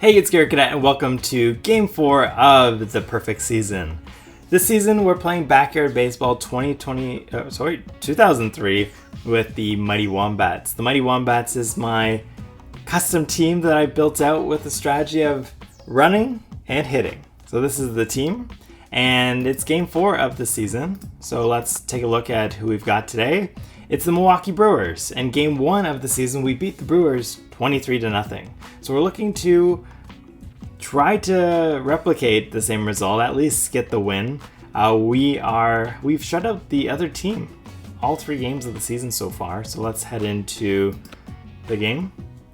Hey, it's Garrett Gaudet and welcome to Game 4 of the Perfect Season. This season we're playing Backyard Baseball 2003 with the Mighty Wombats. The Mighty Wombats is my custom team that I built out with the strategy of running and hitting. So this is the team and it's Game 4 of the season. So let's take a look at who we've got today. It's the Milwaukee Brewers, and Game 1 of the season we beat the Brewers 23-0. So we're looking to try to replicate the same result, at least get the win. We've shut out the other team all 3 games of the season so far. So let's head into the game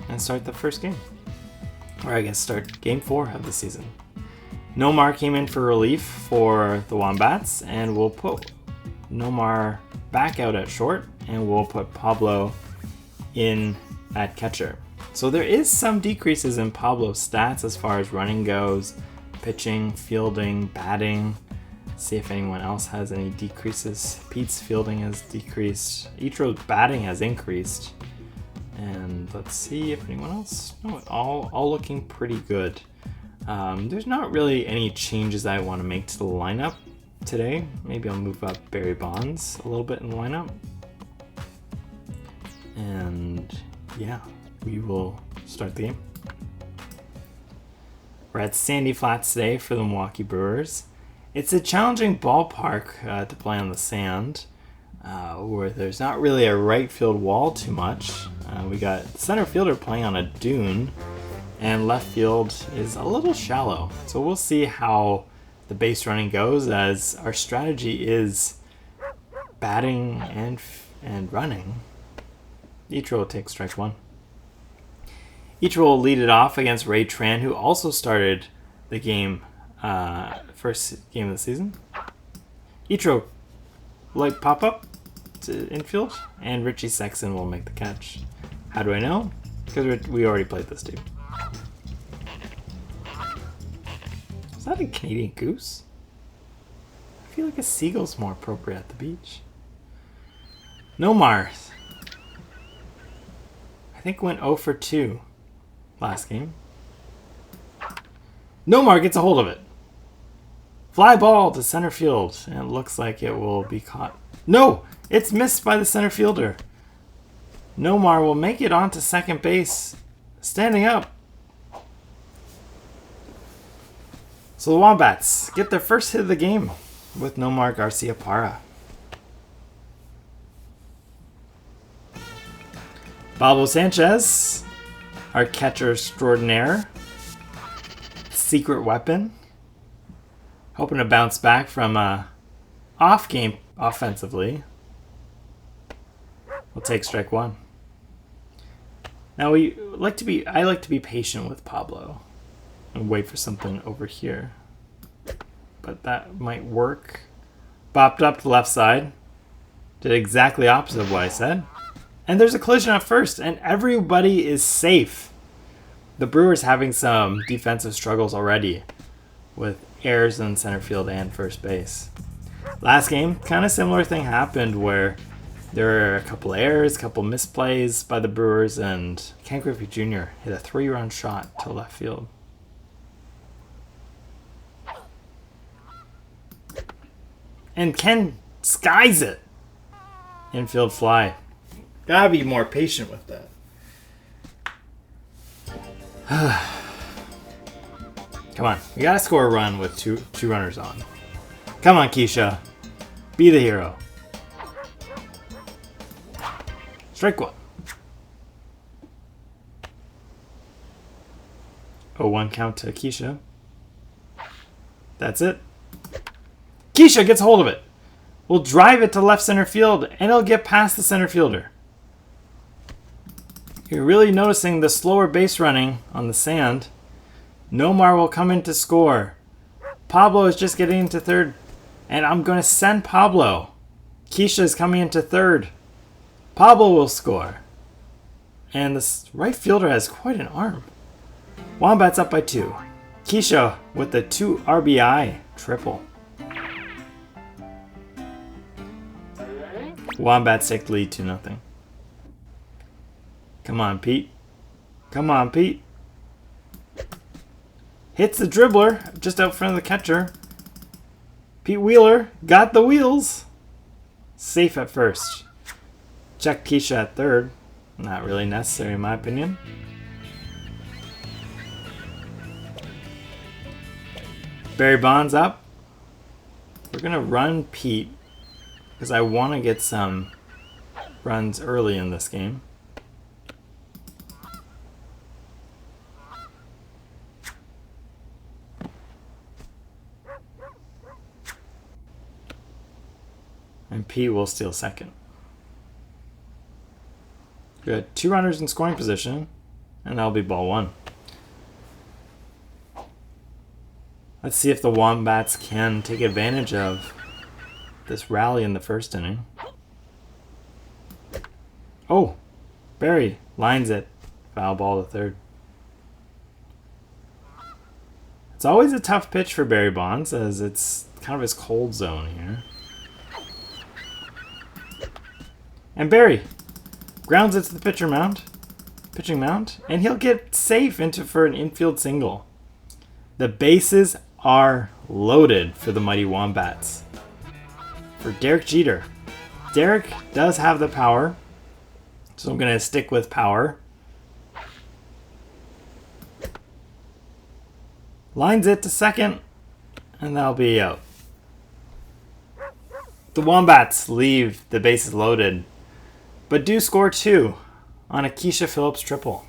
and start the first game. Or I guess start Game 4 of the season. Nomar came in for relief for the Wombats, and we'll put Nomar back out at short, and we'll put Pablo in at catcher. So there is some decreases in Pablo's stats as far as running goes, pitching, fielding, batting. See if anyone else has any decreases. Pete's fielding has decreased. Itro's batting has increased. And let's see if anyone else. No, all looking pretty good. There's not really any changes I want to make to the lineup today. Maybe I'll move up Barry Bonds a little bit in the lineup. And yeah, we will start the game. We're at Sandy Flats today for the Milwaukee Brewers. It's a challenging ballpark to play on the sand, where there's not really a right field wall too much. We got center fielder playing on a dune, and left field is a little shallow. So we'll see how the base running goes, as our strategy is batting and running. Itro will take strike 1. Itro will lead it off against Ray Tran, who also started the game, first game of the season. Itro light pop up to infield, and Richie Sexton will make the catch. How do I know? Because we already played this team. Is that a Canadian goose? I feel like a seagull's more appropriate at the beach. Nomar, I think went 0 for 2 last game. Nomar gets a hold of it. Fly ball to center field, and it looks like it will be caught. No, it's missed by the center fielder. Nomar will make it onto second base, standing up. So the Wombats get their first hit of the game with Nomar Garcia-Parra. Pablo Sanchez, our catcher extraordinaire, secret weapon, hoping to bounce back from a off game offensively. We'll take strike 1. Now I like to be patient with Pablo and wait for something over here, but that might work. Bopped up to the left side, did exactly opposite of what I said. And there's a collision at first, and everybody is safe. The Brewers having some defensive struggles already with errors in center field and first base. Last game, kind of similar thing happened where there were a couple errors, a couple misplays by the Brewers, and Ken Griffey Jr. hit a 3-run shot to left field. And Ken skies it. Infield fly. Gotta be more patient with that. Come on, we gotta score a run with two runners on. Come on, Keisha. Be the hero. Strike 1. 0-1 count to Keisha. That's it. Keisha gets hold of it. We'll drive it to left center field, and it'll get past the center fielder. You're really noticing the slower base running on the sand. Nomar will come in to score. Pablo is just getting into third, and I'm going to send Pablo. Keisha is coming into third. Pablo will score. And the right fielder has quite an arm. Wombats up by 2. Keisha with the 2 RBI triple. Wombats take the lead 2-0. Come on, Pete. Come on, Pete. Hits the dribbler just out front of the catcher. Pete Wheeler got the wheels. Safe at first. Check Keisha at third. Not really necessary in my opinion. Barry Bonds up. We're going to run Pete because I want to get some runs early in this game. And Pete will steal second. Good. 2 runners in scoring position, and that'll be ball 1. Let's see if the Wombats can take advantage of this rally in the first inning. Oh, Barry lines it. Foul ball to third. It's always a tough pitch for Barry Bonds as it's kind of his cold zone here. And Barry grounds it to the pitching mound, and he'll get safe for an infield single. The bases are loaded for the Mighty Wombats. For Derek Jeter. Derek does have the power, so I'm going to stick with power. Lines it to second, and that'll be out. The Wombats leave the bases loaded, but do score 2 on a Keisha Phillips triple.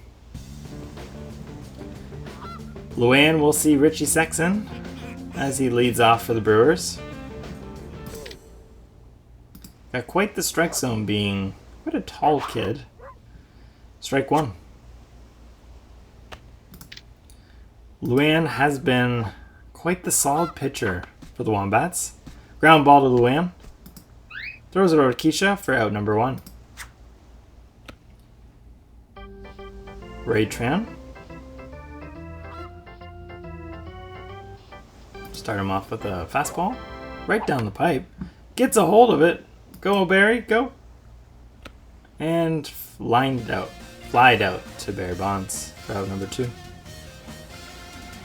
Luann will see Richie Sexson as he leads off for the Brewers. Got quite the strike zone, being quite a tall kid. Strike 1. Luann has been quite the solid pitcher for the Wombats. Ground ball to Luann. Throws it over to Keisha for out number 1. Ray Tran. Start him off with a fastball. Right down the pipe. Gets a hold of it. Go, Barry, go. And flied out to Barry Bonds for out number 2.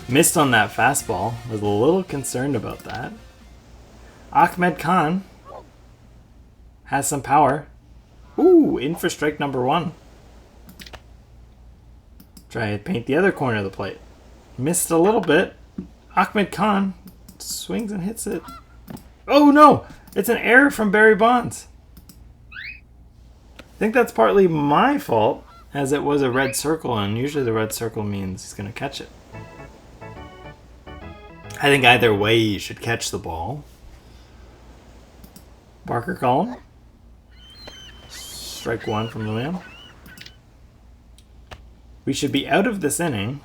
Missed on that fastball. Was a little concerned about that. Ahmed Khan has some power. Ooh, in for strike number 1. Try to paint the other corner of the plate. Missed a little bit. Ahmed Khan swings and hits it. Oh no! It's an error from Barry Bonds. I think that's partly my fault, as it was a red circle, and usually the red circle means he's going to catch it. I think either way you should catch the ball. Barker calling. Strike 1 from Luann. We should be out of this inning.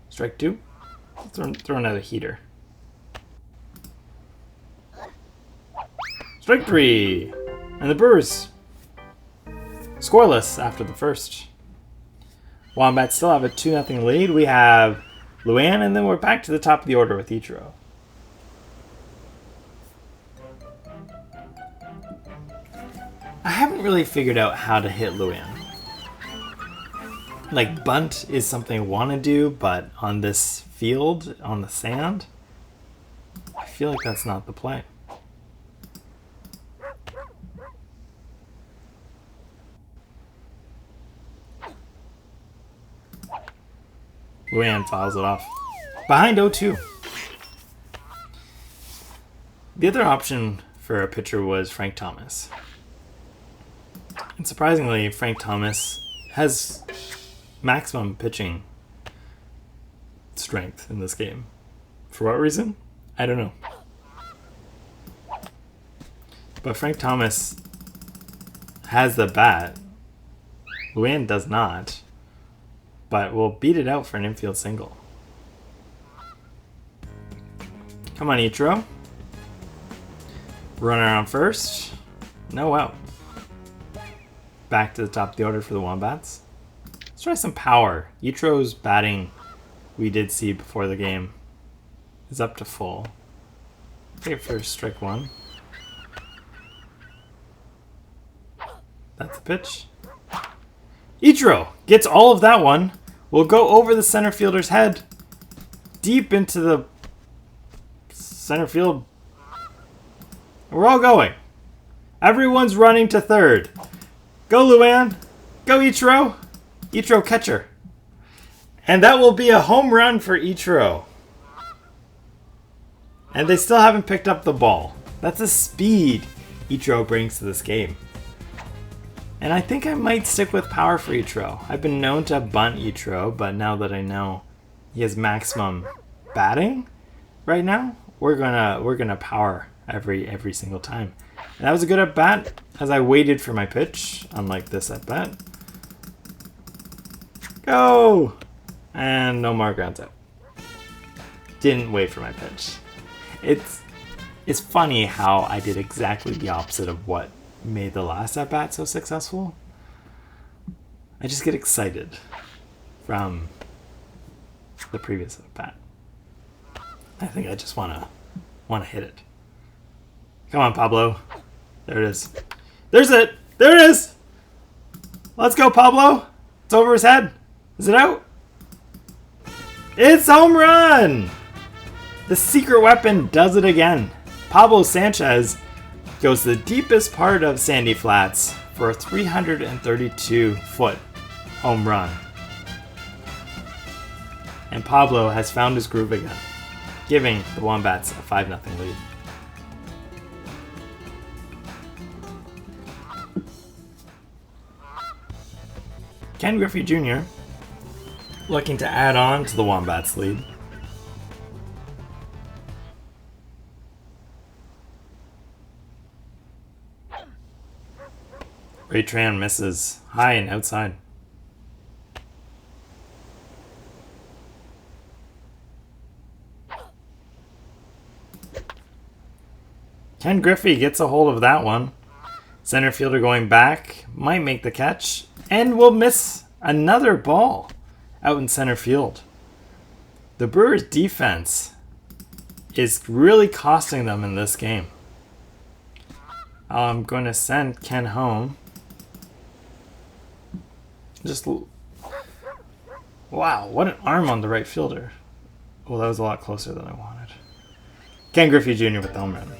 Strike 2. Throw another heater. Strike 3. And the Brewers scoreless after the first. Wombats still have a 2-0 lead. We have Luann, and then we're back to the top of the order with Ichiro. I haven't really figured out how to hit Luann. Like, bunt is something I want to do, but on this field, on the sand, I feel like that's not the play. Luann fouls it off. Behind 0-2. The other option for a pitcher was Frank Thomas. And surprisingly, Frank Thomas has maximum pitching strength in this game. For what reason? I don't know. But Frank Thomas has the bat. Luann does not. But we'll beat it out for an infield single. Come on, Ichiro. Runner on first. No out. Back to the top of the order for the Wombats. Let's try some power. Ichiro's batting, we did see before the game, is up to full. Okay, first strike 1. That's the pitch. Ichiro gets all of that one. will go over the center fielder's head, deep into the center field. We're all going. Everyone's running to third. Go, Luann. Go, Ichiro. Ichiro, catcher. And that will be a home run for Ichiro. And they still haven't picked up the ball. That's the speed Ichiro brings to this game. And I think I might stick with power for Ichiro. I've been known to bunt Ichiro, but now that I know he has maximum batting right now, we're gonna power every single time. And that was a good at bat as I waited for my pitch, unlike this at bat. Go! And no more grounds out. Didn't wait for my pitch. It's funny how I did exactly the opposite of what made the last at bat so successful. I just get excited from the previous at bat. I think I just wanna hit it. Come on, Pablo. There it is. There's it. There it is. Let's go, Pablo. It's over his head. Is it out? It's home run. The secret weapon does it again. Pablo Sanchez goes to the deepest part of Sandy Flats for a 332-foot home run. And Pablo has found his groove again, giving the Wombats a 5-0 lead. Ken Griffey Jr. looking to add on to the Wombats lead. Ray Tran misses high and outside. Ken Griffey gets a hold of that one. Center fielder going back, might make the catch, and will miss another ball out in center field. The Brewers' defense is really costing them in this game. I'm going to send Ken home. Wow, what an arm on the right fielder. Oh, that was a lot closer than I wanted. Ken Griffey Jr. with the home run.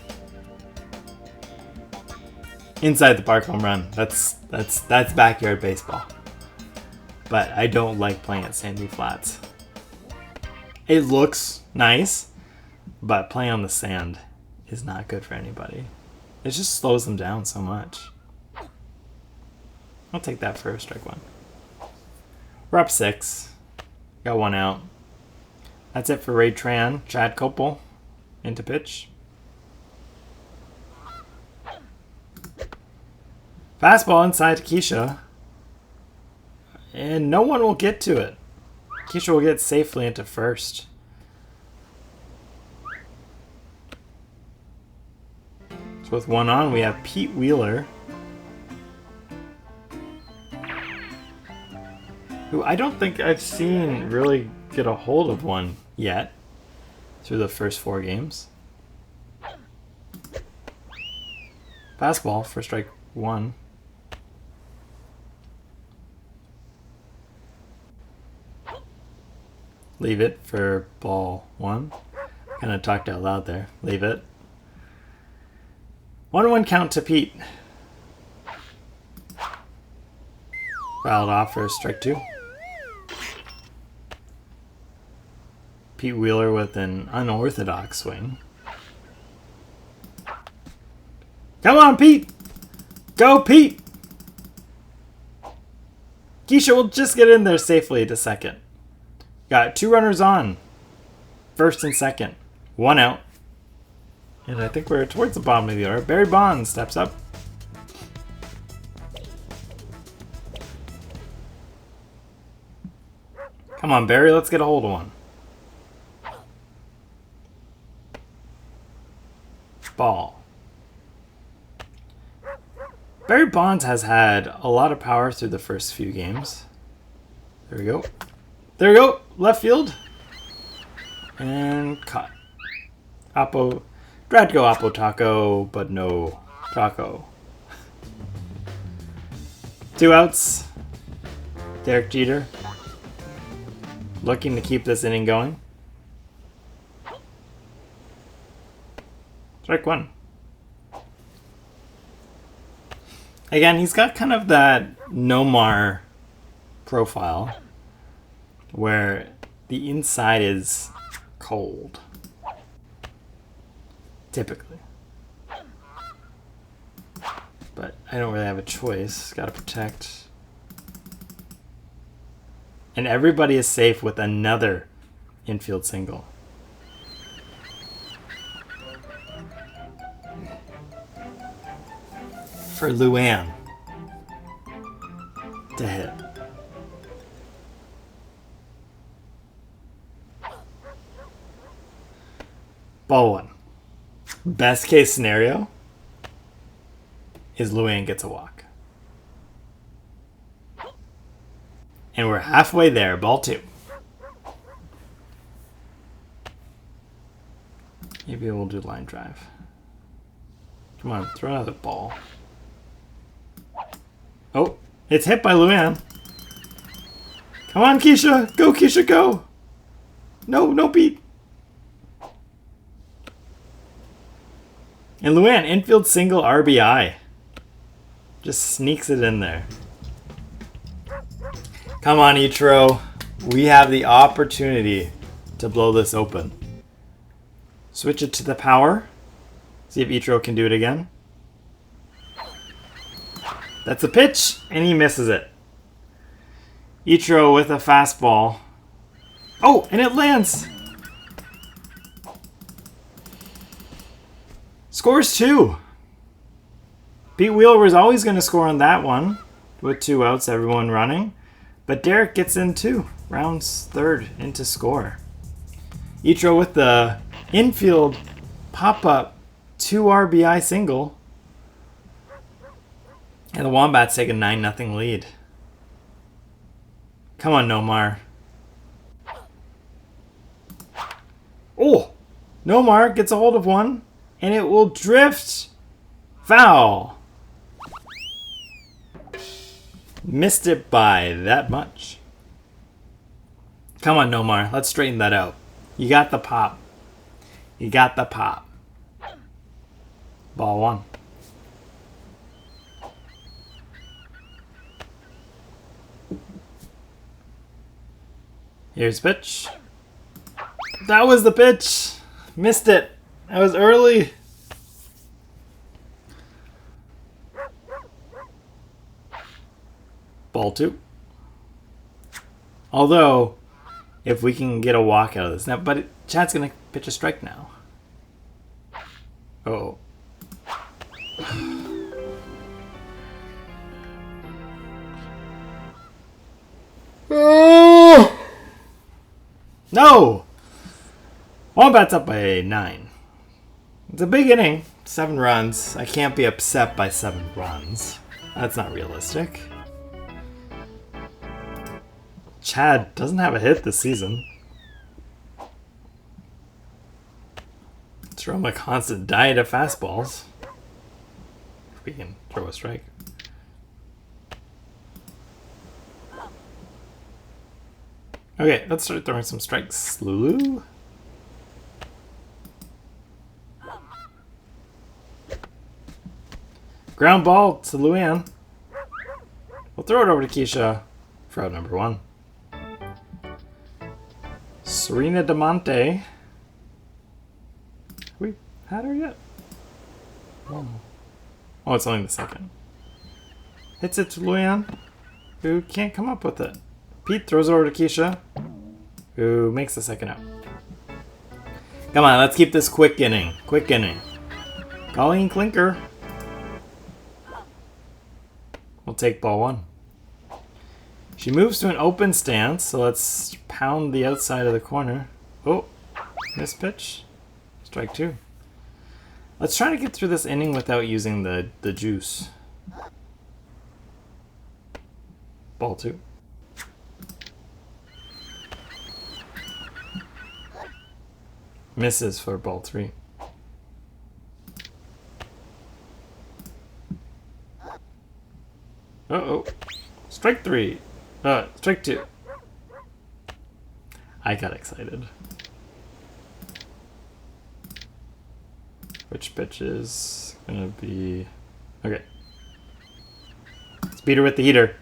Inside the park home run. That's backyard baseball. But I don't like playing at Sandy Flats. It looks nice, but playing on the sand is not good for anybody. It just slows them down so much. I'll take that for a strike one. We're up 6. Got one out. That's it for Ray Tran. Chad Copel into pitch. Fastball inside to Keisha. And no one will get to it. Keisha will get safely into first. So with one on, we have Pete Wheeler, who I don't think I've seen really get a hold of one yet through the first 4 games. Fastball for strike 1. Leave it for ball 1. Kind of talked out loud there. Leave it. 1-1 count to Pete. Fouled off for strike 2. Pete Wheeler with an unorthodox swing. Come on, Pete! Go, Pete! Keisha will just get in there safely to second. Got 2 runners on. First and second. 1 out. And I think we're towards the bottom of the order. Barry Bonds steps up. Come on, Barry. Let's get a hold of one. Ball. Barry Bonds has had a lot of power through the first few games. There we go. There we go. Left field. And caught. Oppo. Tried to go Oppo Taco, but no Taco. 2 outs. Derek Jeter. looking to keep this inning going. Strike one. Again, he's got kind of that Nomar profile where the inside is cold. Typically. But I don't really have a choice. Gotta protect. And everybody is safe with another infield single. For Luann to hit. Ball one. Best case scenario is Luann gets a walk. And we're halfway there. Ball two. Maybe we'll do line drive. Come on, throw another ball. Oh, it's hit by Luann. Come on, Keisha. Go, Keisha, go. No, no beat. And Luann, infield single RBI. Just sneaks it in there. Come on, Ichiro. We have the opportunity to blow this open. Switch it to the power. See if Ichiro can do it again. That's a pitch, and he misses it. Ichiro with a fastball. Oh, and it lands. Scores two. Pete Wheeler was always going to score on that one with 2 outs, everyone running. But Derek gets in too. Rounds third into score. Ichiro with the infield pop-up 2 RBI single. And the Wombats take a 9-0 lead. Come on, Nomar. Oh! Nomar gets a hold of one, and it will drift. Foul. Missed it by that much. Come on, Nomar. Let's straighten that out. You got the pop. You got the pop. Ball one. Here's pitch. That was the pitch. Missed it. That was early. Ball two. Although, if we can get a walk out of this now, but Chad's gonna pitch a strike now. Oh. Oh! No! Wombats up by 9. It's a big inning. 7 runs. I can't be upset by 7 runs. That's not realistic. Chad doesn't have a hit this season. Throw him a constant diet of fastballs. If we can throw a strike. Okay, let's start throwing some strikes. Lulu. Ground ball to Luann. We'll throw it over to Keisha for out number 1. Serena DeMonte. Have we had her yet? Oh, it's only the second. Hits it to Luann, who can't come up with it. Pete throws it over to Keisha, who makes the second out. Come on, let's keep this quick inning. Quick inning. Colleen Clinker. We'll take ball 1. She moves to an open stance, so let's pound the outside of the corner. Oh, missed pitch. Strike 2. Let's try to get through this inning without using the juice. Ball 2. Misses for ball 3. Uh-oh. Strike 3. Strike 2. I got excited. Which pitch is gonna be... Okay. Speeder with the heater.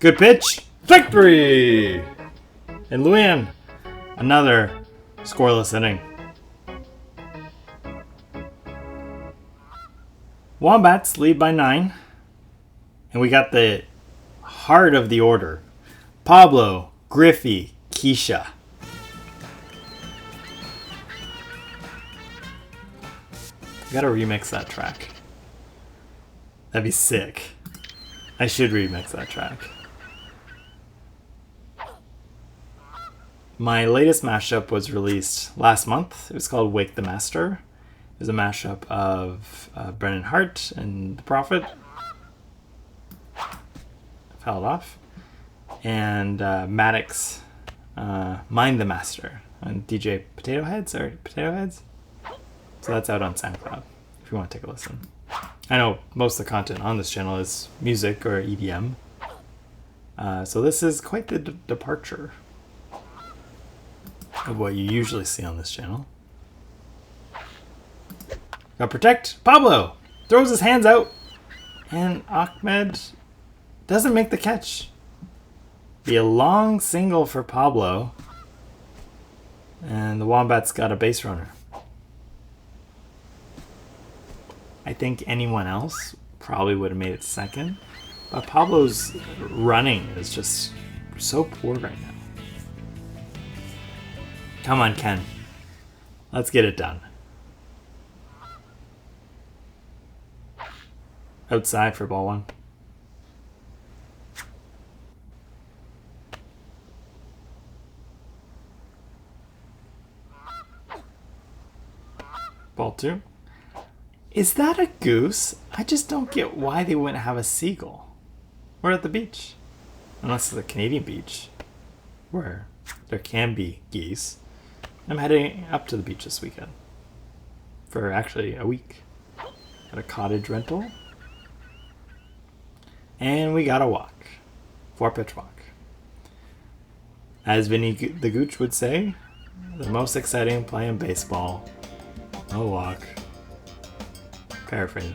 Good pitch. Victory! And Luann, another scoreless inning. Wombats lead by 9. And we got the heart of the order. Pablo, Griffey, Keisha. Gotta remix that track. That'd be sick. I should remix that track. My latest mashup was released last month. It was called Wake the Master. It was a mashup of Brennan Hart and The Prophet. Fell off. And Maddox, Mind the Master on DJ Potato Heads. So that's out on SoundCloud if you want to take a listen. I know most of the content on this channel is music or EDM. So this is quite the departure of what you usually see on this channel. Got protect. Pablo throws his hands out. And Ahmed doesn't make the catch. Be a long single for Pablo. And the Wombats got a base runner. I think anyone else probably would have made it second. But Pablo's running is just so poor right now. Come on, Ken. Let's get it done. Outside for ball 1. Ball 2. Is that a goose? I just don't get why they wouldn't have a seagull. We're at the beach. Unless it's a Canadian beach. Where there can be geese. I'm heading up to the beach this weekend. For actually a week. At a cottage rental. And we got a walk. 4-pitch walk. As Vinny the Gooch would say, the most exciting play in baseball. A walk. Paraphrasing.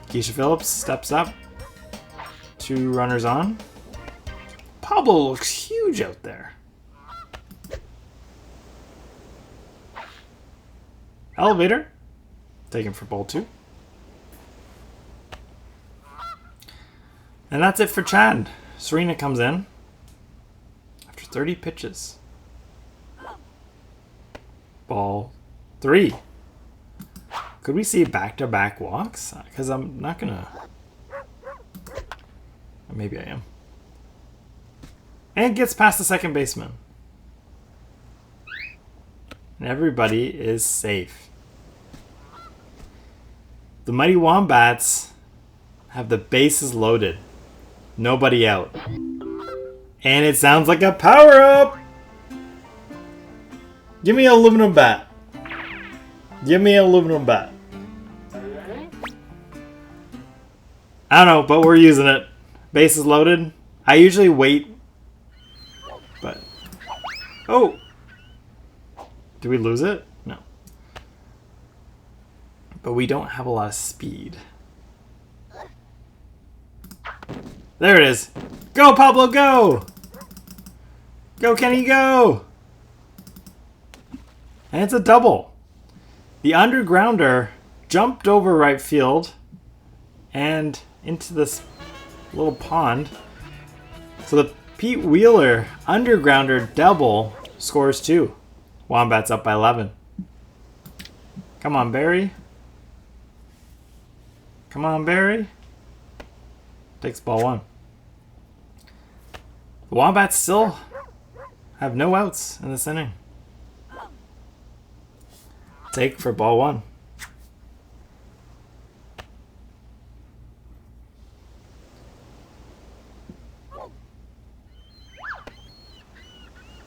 Keisha Phillips steps up. 2 runners on. Pablo looks huge out there. Elevator. Taken for ball 2. And that's it for Chad. Serena comes in. After 30 pitches. Ball 3. Could we see back-to-back walks? Because I'm not going to... Maybe I am. And gets past the second baseman. And everybody is safe. The Mighty Wombats have the bases loaded. Nobody out. And it sounds like a power-up! Give me an aluminum bat. Give me an aluminum bat. I don't know, but we're using it. Bases loaded. I usually wait. But... Oh! Did we lose it? No. But we don't have a lot of speed. There it is. Go, Pablo, go! Go, Kenny, go! And it's a double. The undergrounder jumped over right field and into this little pond. So the Pete Wheeler undergrounder double scores 2. Wombats up by 11. Come on, Barry. Come on, Barry. Takes ball 1. The Wombats still have no outs in this inning. Take for ball 1.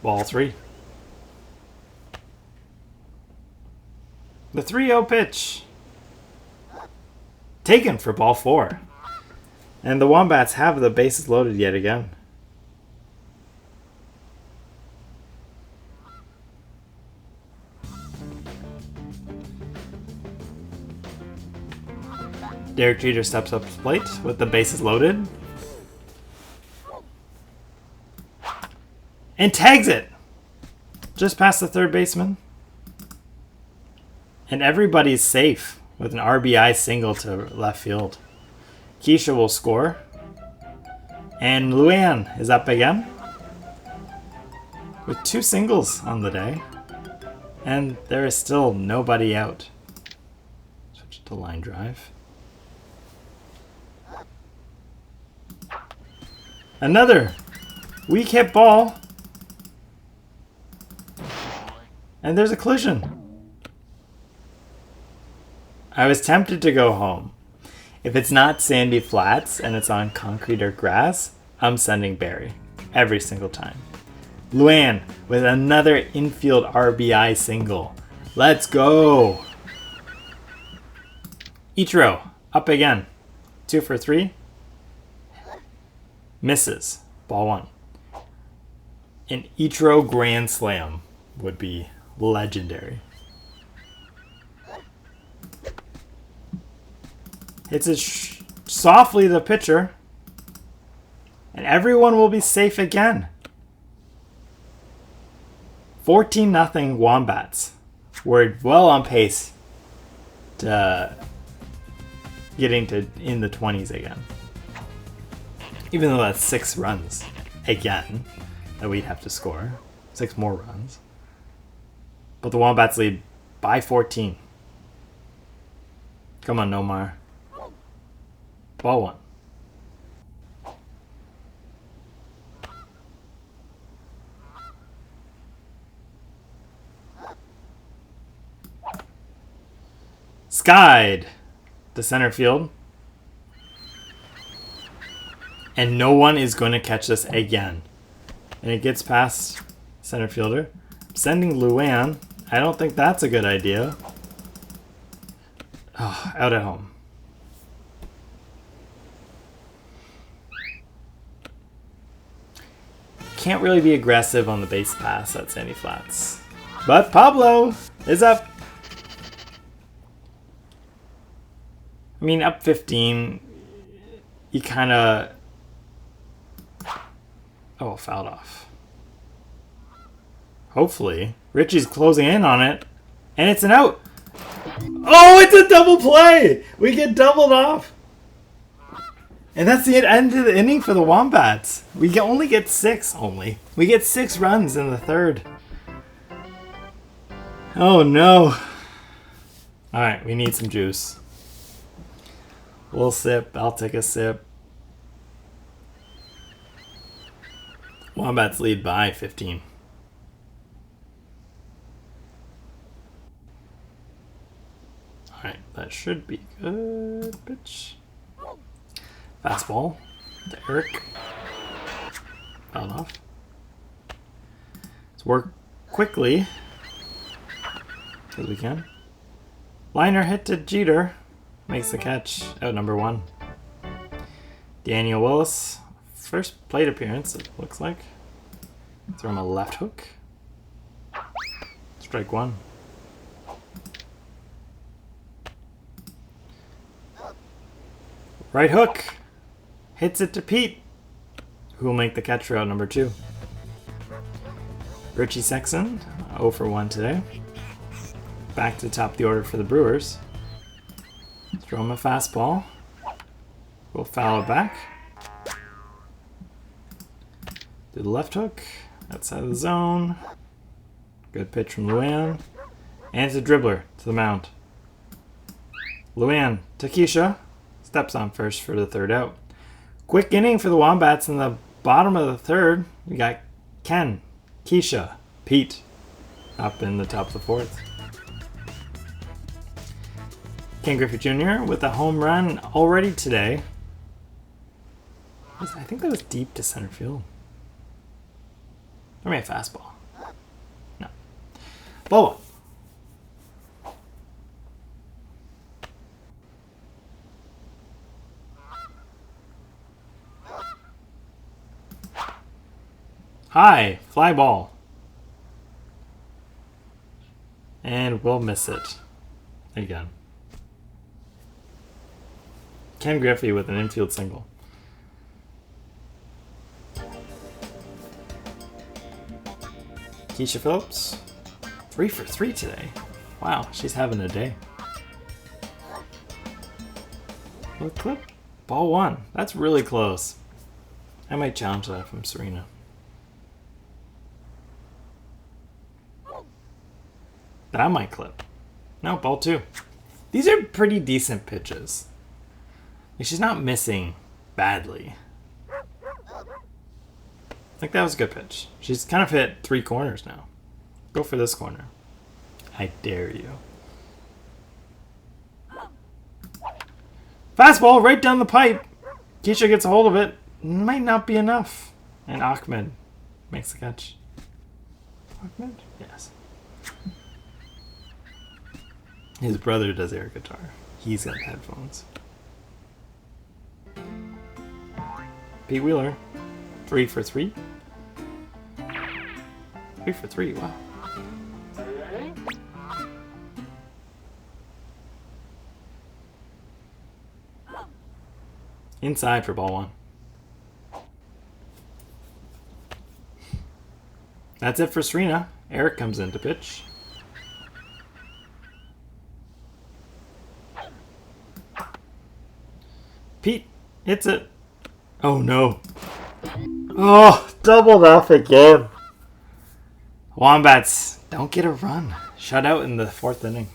Ball 3. The 3-0 pitch. Taken for ball 4. And the Wombats have the bases loaded yet again. Derek Jeter steps up to the plate with the bases loaded. And tags it! Just past the third baseman. And everybody's safe with an RBI single to left field. Keisha will score. And Luann is up again. With 2 singles on the day. And there is still nobody out. Switch to line drive. Another weak hit ball. And there's a collision. I was tempted to go home. If it's not sandy flats and it's on concrete or grass, I'm sending Barry every single time. Luann with another infield RBI single. Let's go. Ichiro up again. 2 for 3. Misses. Ball 1. An Ichiro grand slam would be legendary. Hits it softly to the pitcher. And everyone will be safe again. 14-0 Wombats. We're well on pace to getting to in the 20s again. Even though that's 6 runs again that we'd have to score. 6 more runs. But the Wombats lead by 14. Come on, Nomar. Ball 1. Skied to center field. And no one is going to catch this again. And it gets past center fielder. Sending Luann. I don't think that's a good idea. Oh, out at home. Can't really be aggressive on the base pass at Sandy Flats. But Pablo is up. I mean, up 15. You kind of... Oh, fouled off. Hopefully. Richie's closing in on it. And it's an out. Oh, it's a double play! We get doubled off. And that's the end of the inning for the Wombats. We only get 6 only. We get 6 runs in the third. Oh no. Alright, we need some juice. We'll sip. I'll take a sip. Wombats lead by 15. Alright, that should be good. Pitch. Fastball to Eric. Fouled off. Let's work quickly as we can. Liner hit to Jeter. Makes the catch. Out number 1. Daniel Willis. First plate appearance, it looks like. Throw him a left hook. Strike 1. Right hook. Hits it to Pete, who will make the catch for out number 2. Richie Sexton, 0 for 1 today. Back to the top of the order for the Brewers. Throw him a fastball. We'll foul it back. Do the left hook. Outside of the zone. Good pitch from Luann. And it's a dribbler to the mound. Luann to Keisha. Steps on first for the third out. Quick inning for the Wombats in the bottom of the third. We got Ken, Keisha, Pete up in the top of the fourth. Ken Griffey Jr. with a home run already today. I think that was deep to center field. Or maybe a fastball. No. Ball 1. High, fly ball. And we'll miss it again. Ken Griffey with an infield single. Keisha Phillips, 3 for 3 today. Wow, she's having a day. Look, clip. Ball 1. That's really close. I might challenge that from Serena. That might clip. No, ball 2. These are pretty decent pitches. She's not missing badly. I think that was a good pitch. She's kind of hit 3 corners now. Go for this corner. I dare you. Fastball right down the pipe. Keisha gets a hold of it. Might not be enough. And Ahmed makes the catch. Ahmed? Yes. His brother does air guitar. He's got headphones. Pete Wheeler. 3 for 3. 3 for 3, wow. Inside for ball 1. That's it for Serena. Eric comes in to pitch. Pete hits it. Oh no. Oh, doubled off again. Wombats don't get a run. Shut out in the 4th inning.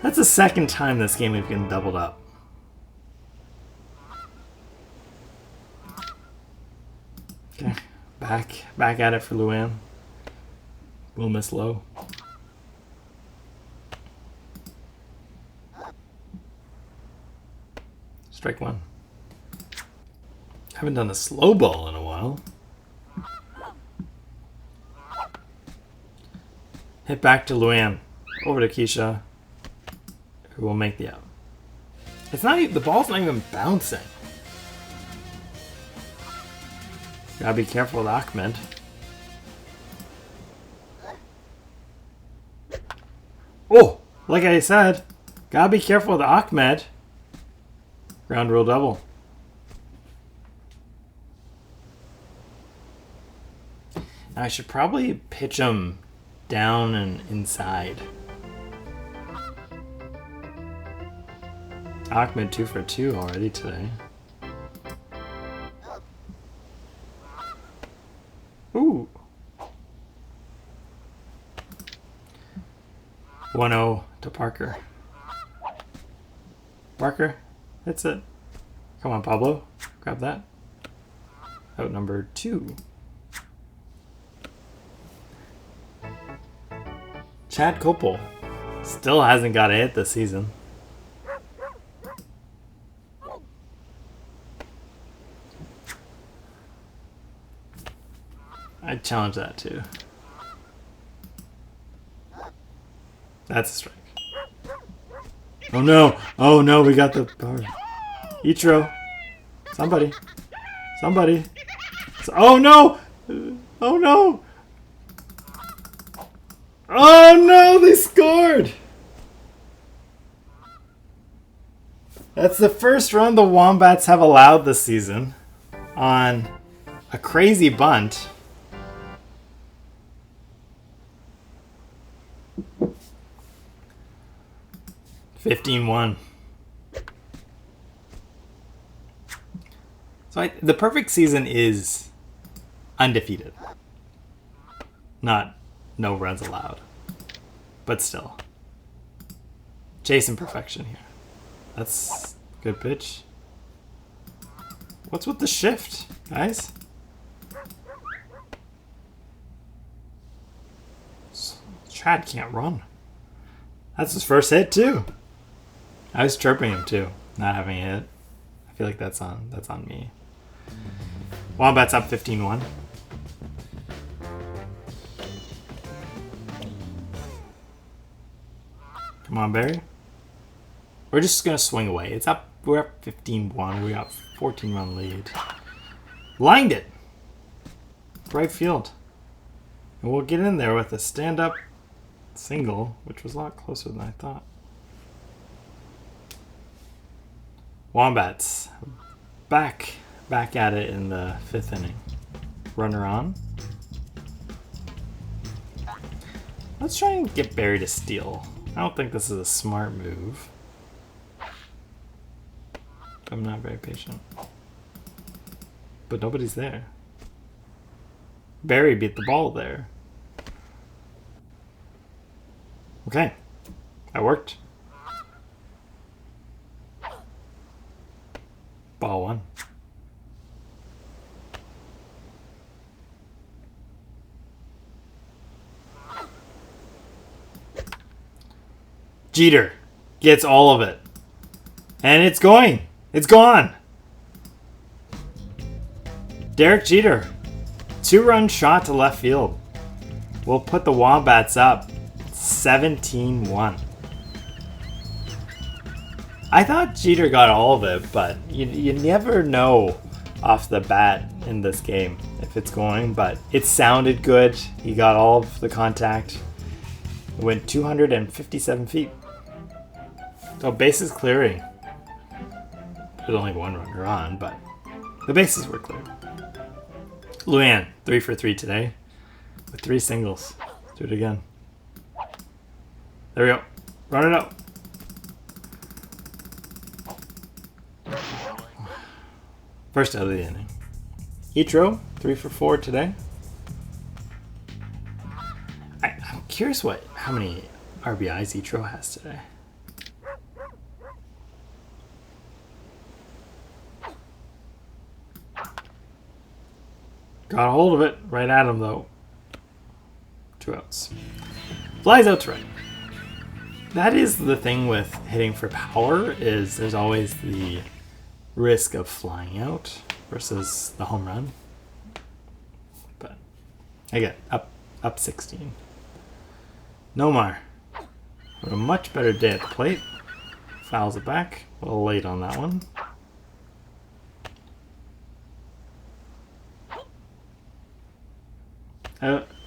That's the second time this game we've been doubled up. Okay, back at it for Luann. We'll miss low. Strike 1. Haven't done a slow ball in a while. Hit back to Luann. Over to Keisha, who will make the out. It's not even, the ball's not even bouncing. Gotta be careful with Ahmed. Oh, like I said, gotta be careful with Ahmed. Ground rule double. Now I should probably pitch him down and inside. Ahmed 2 for 2 already today. Ooh. 1-0 to Parker. Parker, that's it. Come on, Pablo. Grab that. Out number 2. Chad Copel still hasn't got a hit this season. I'd challenge that too. That's a strike. Oh no! Oh no, we got the power. Ichiro. Somebody. Somebody. Oh no! Oh no! Oh no, they scored! That's the first run the Wombats have allowed this season on a crazy bunt. $15-1. So the perfect season is undefeated. Not no runs allowed. But still. Chasing perfection here. That's a good pitch. What's with the shift, guys? Chad can't run. That's his first hit too. I was chirping him too, not having a hit. I feel like that's on me. Wombats up 15-1. Come on, Barry. We're just gonna swing away. It's up. We're up 15-1. We got 14-run lead. Lined it. Right field. And we'll get in there with a stand-up single, which was a lot closer than I thought. Wombats. Back at it in the 5th inning. Runner on. Let's try and get Barry to steal. I don't think this is a smart move. I'm not very patient. But nobody's there. Barry beat the ball there. Okay. That worked. Ball 1. Jeter gets all of it. And it's going. It's gone. Derek Jeter. 2-run shot to left field. We'll put the Wombats up 17-1. I thought Jeter got all of it, but you never know off the bat in this game if it's going, but it sounded good. He got all of the contact. It went 257 feet. So bases clearing. There's only 1 runner on, but the bases were clear. Luann, 3 for 3 today with 3 singles. Do it again. There we go. Run it up. First out of the inning. Ichiro, 3 for 4 today. I'm curious how many RBIs Ichiro has today. Got a hold of it. Right at him, though. 2 outs. Flies out to right. That is the thing with hitting for power, is there's always the risk of flying out versus the home run. But I get up 16. Nomar. A much better day at the plate. Fouls it back. A little late on that one.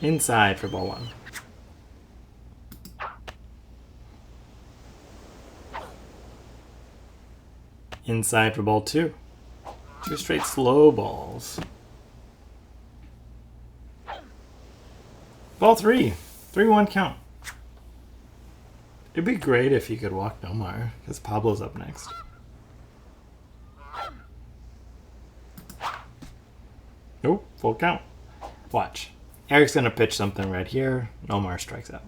Inside for ball 1. Inside for ball 2. 2 straight slow balls. Ball 3. 3-1 count. It'd be great if you could walk Nomar, because Pablo's up next. Nope, full count. Watch. Eric's going to pitch something right here. Nomar strikes out.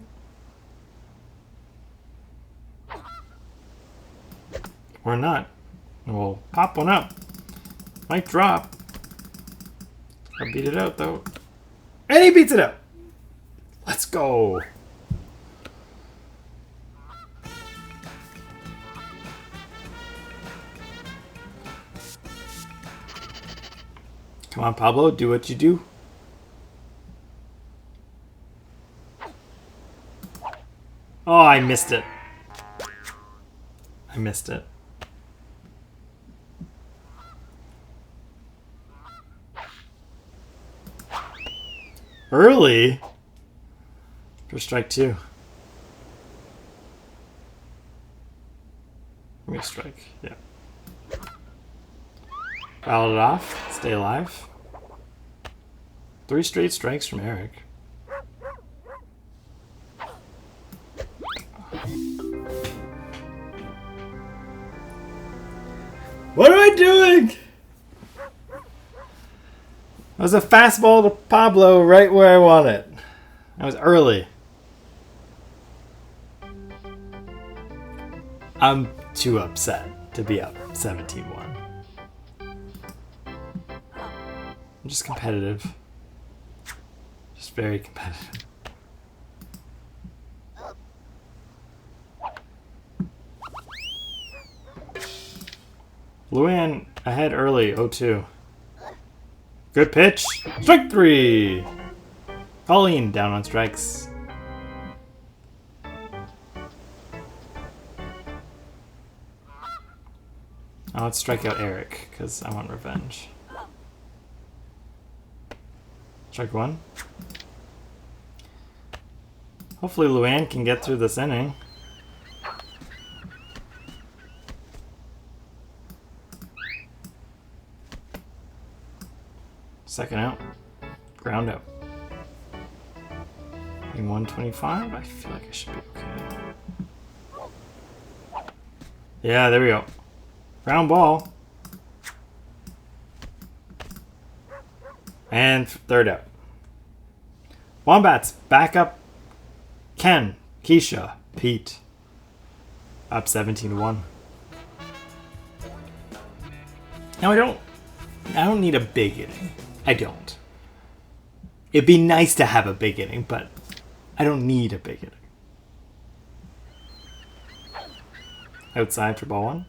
Or not. We'll pop one up. Might drop. I'll beat it out, though. And he beats it out. Let's go. Come on, Pablo. Do what you do. Oh, I missed it. I missed it. Early? For strike 2. Give me a strike. Yeah. Fouled it off. Stay alive. 3 straight strikes from Eric. What am I doing? That was a fastball to Pablo right where I want it. That was early. I'm too upset to be up 17-1. I'm just competitive. Just very competitive. Luann ahead early, 0-2. Good pitch. Strike 3. Colleen down on strikes. Now let's strike out Eric, because I want revenge. Strike 1. Hopefully Luann can get through this inning. Second out. Ground out. In 125, I feel like I should be okay. Yeah, there we go. Ground ball. And third out. Wombats, back up. Ken, Keisha, Pete. Up 17-1. Now I don't need a big inning. I don't. It'd be nice to have a big inning, but I don't need a big inning. Outside for ball one.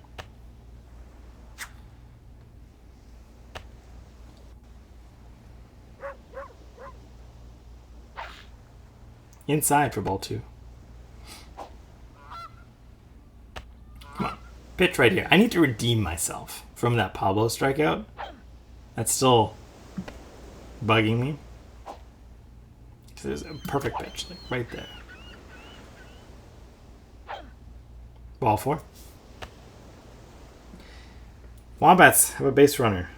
Inside for ball two. Come on. Pitch right here. I need to redeem myself from that Pablo strikeout. That's still bugging me. There's a perfect pitch, like right there. Ball four. Wombats have a base runner.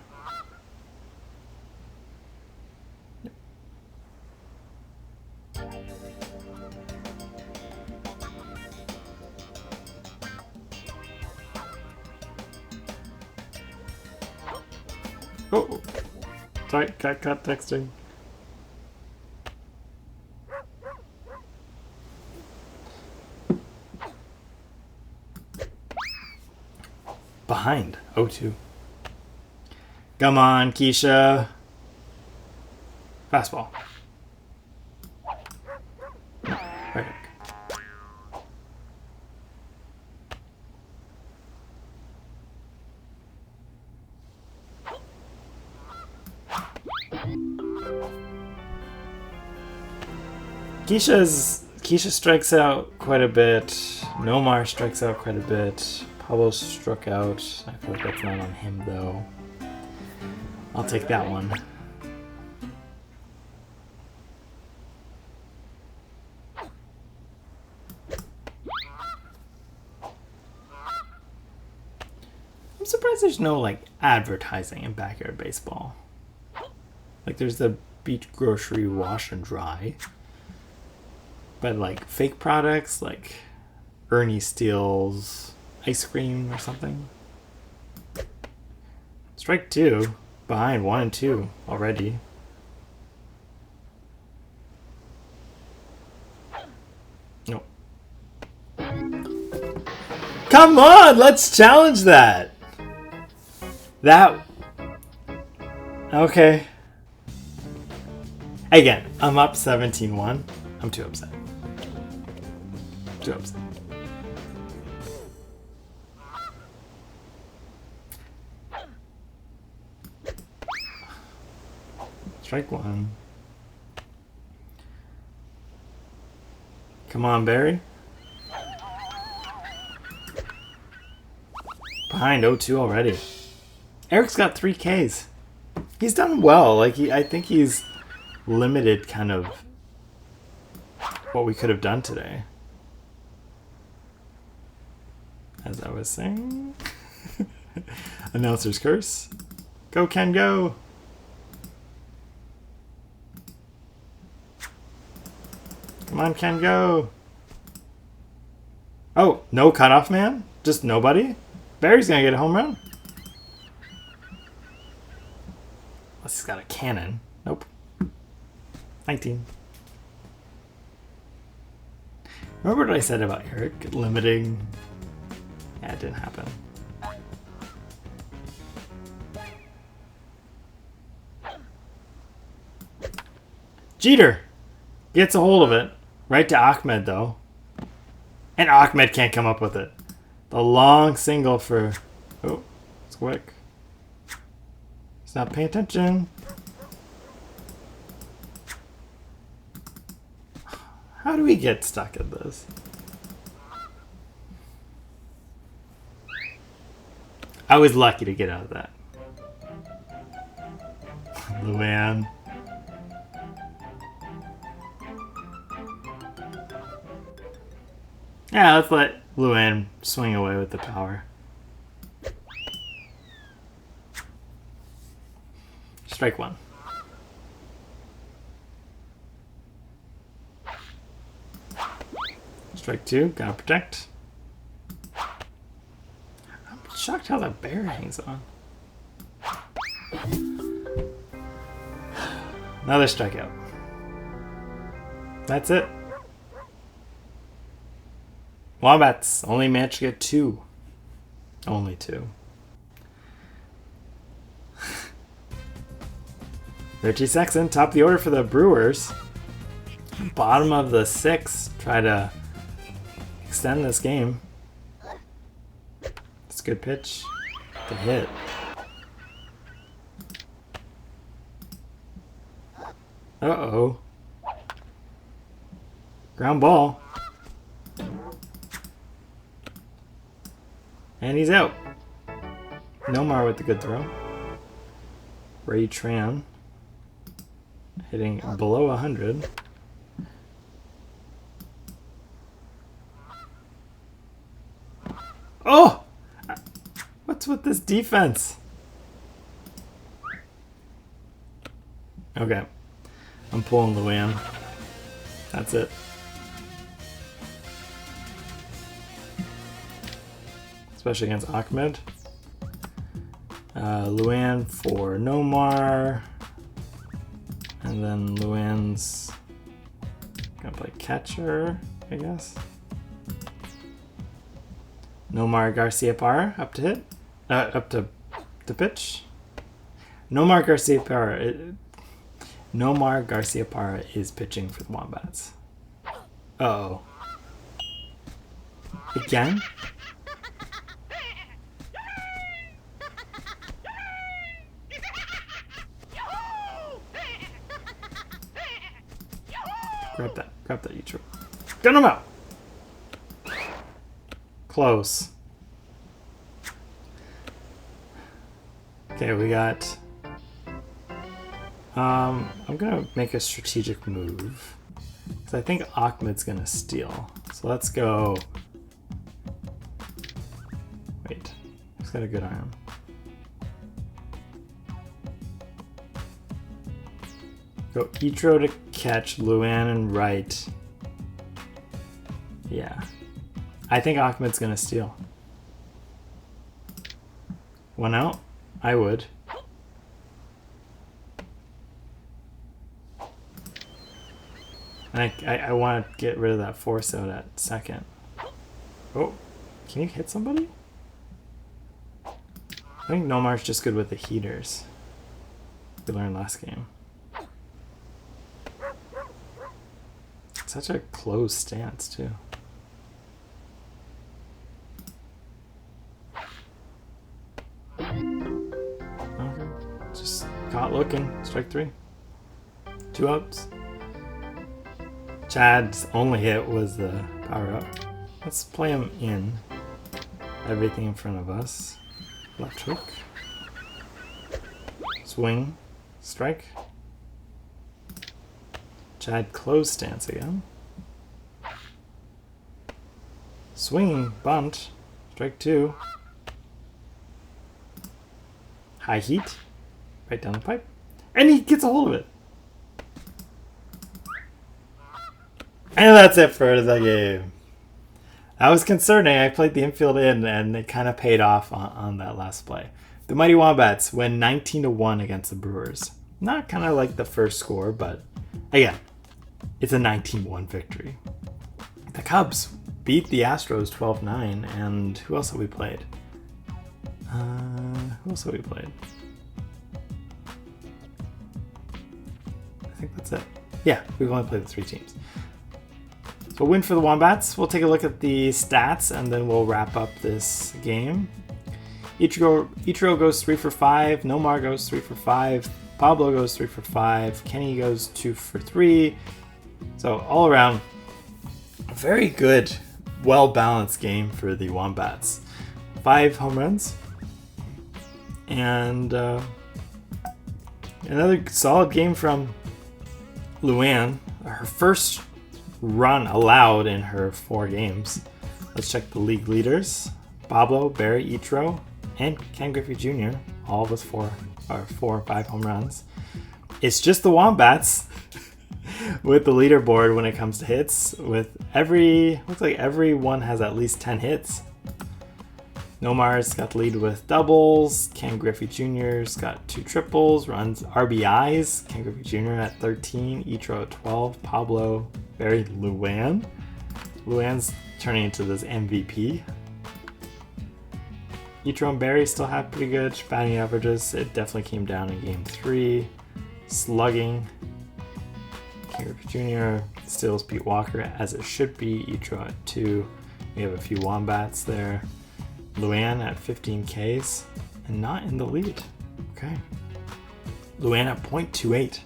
Oh, sorry, cut texting. Behind 0-2. Come on, Keisha. Fastball. Right. Keisha strikes out quite a bit. Nomar strikes out quite a bit. Pablo struck out. I feel like that's not on him though. I'll take that one. I'm surprised there's no like advertising in backyard baseball. Like there's the Beach Grocery wash and dry. But like fake products like Ernie Steele's ice cream or something. Strike two. Behind 1 and 2 already. Nope. Come on, let's challenge that. Okay. Again, I'm up 17-1. I'm too upset. Too upset. Strike one. Come on, Barry. Behind 0-2 already. Eric's got 3 Ks. He's done well. Like I think he's limited kind of what we could have done today. As I was saying. Announcer's curse. Go, Ken, go. Come on, Ken, go. Oh, no cutoff man? Just nobody? Barry's gonna get a home run. Unless he's got a cannon. Nope. 19. Remember what I said about Eric limiting? Yeah, it didn't happen. Jeter gets a hold of it. Right to Ahmed, though. And Ahmed can't come up with it. The long single for... Oh, it's quick. He's not paying attention. How do we get stuck at this? I was lucky to get out of that. Luann. Yeah, let's let Luann swing away with the power. Strike one. Strike 2, gotta protect. I'm shocked how that bear hangs on. Another strikeout. That's it. Wombats only managed to get 2. Only 2. Richie Sexton, top of the order for the Brewers. Bottom of the 6th. Try to extend this game. It's a good pitch to hit. Uh-oh. Ground ball. And he's out. Nomar with the good throw. Ray Tran hitting below 100. Oh! What's with this defense? Okay. I'm pulling Luan. That's it. Especially against Ahmed. Luan for Nomar. And then Luan's gonna play catcher, I guess. Nomar Garcia Parra up to hit. Up to pitch. Nomar Garcia Parra is pitching for the Wombats. Uh-oh. Again? Grab that, Utro. Get him out! Close. Okay, we got... I'm gonna make a strategic move. Because I think Ahmed's gonna steal. So let's go... Wait. He's got a good arm. Go Itro to catch, Luan and right. Yeah. I think Ahmed's gonna steal. One out? I would. And I want to get rid of that force out at second. Oh, can you hit somebody? I think Nomar's just good with the heaters. We learned last game. Such a close stance, too. Okay. Just caught looking. Strike 3. 2 outs. Chad's only hit was the power up. Let's play him in. Everything in front of us. Left hook. Swing. Strike. Chad close stance again. Swinging, bunt. Strike 2. High heat. Right down the pipe. And he gets a hold of it. And that's it for the game. That was concerning. I played the infield in and it kind of paid off on that last play. The Mighty Wombats win 19-1 against the Brewers. Not kind of like the first score, but again, it's a 19-1 victory. The Cubs beat the Astros 12-9, and who else have we played? Who else have we played? I think that's it. Yeah, we've only played the 3 teams. So win for the Wombats. We'll take a look at the stats, and then we'll wrap up this game. Ichiro goes 3 for 5. Nomar goes 3 for 5. Pablo goes 3 for 5. Kenny goes 2 for 3. So all around, a very good, well-balanced game for the Wombats. 5 home runs. And another solid game from Luan. Her first run allowed in her 4 games. Let's check the league leaders. Pablo, Barry, Itro, and Ken Griffey Jr. all with 4 or 5 home runs. It's just the Wombats with the leaderboard when it comes to hits. With looks like everyone has at least 10 hits. Nomar's got the lead with doubles. Ken Griffey Jr.'s got 2 triples, runs RBIs. Ken Griffey Jr. at 13, Ichiro at 12, Pablo, Barry, Luan. Luan's turning into this MVP. Ichiro and Barry still have pretty good batting averages. It definitely came down in game 3. Slugging. Ken Griffey Jr. steals Pete Walker as it should be. Ichiro at 2. We have a few Wombats there. Luan at 15 Ks and not in the lead. Okay. Luan at 0.28.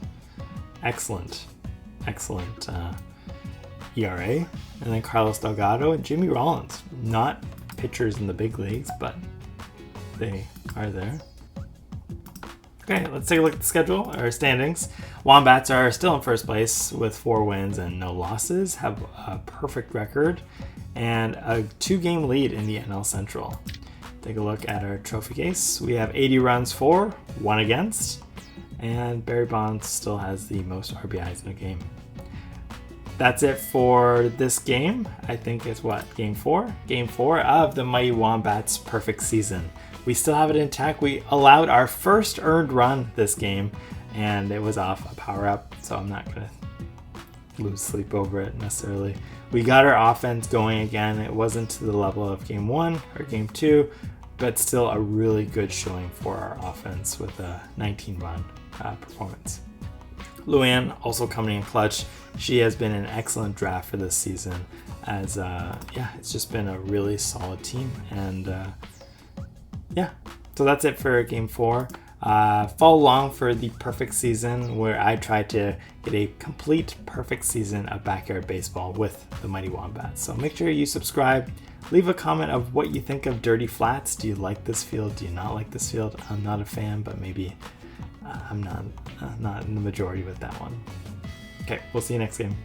Excellent. Excellent ERA. And then Carlos Delgado and Jimmy Rollins. Not pitchers in the big leagues, but they are there. Okay, let's take a look at the schedule, or standings. Wombats are still in first place with 4 wins and no losses, have a perfect record, and a 2-game lead in the NL Central. Take a look at our trophy case. We have 80 runs for, 1 against, and Barry Bonds still has the most RBIs in a game. That's it for this game. I think it's game 4? Game 4 of the Mighty Wombats' perfect season. We still have it intact. We allowed our first earned run this game, and it was off a power-up, so I'm not going to lose sleep over it necessarily. We got our offense going again. It wasn't to the level of game 1 or game 2, but still a really good showing for our offense with a 19-run performance. Luan also coming in clutch. She has been an excellent draft for this season, as it's just been a really solid team. And so that's it for game 4. Follow along for the perfect season, where I try to get a complete perfect season of backyard baseball with the Mighty Wombats. So make sure you subscribe. Leave a comment of what you think of Dirty Flats. Do you like this field? Do you not like this field? I'm not a fan, but maybe I'm not in the majority with that one. Okay, we'll see you next game.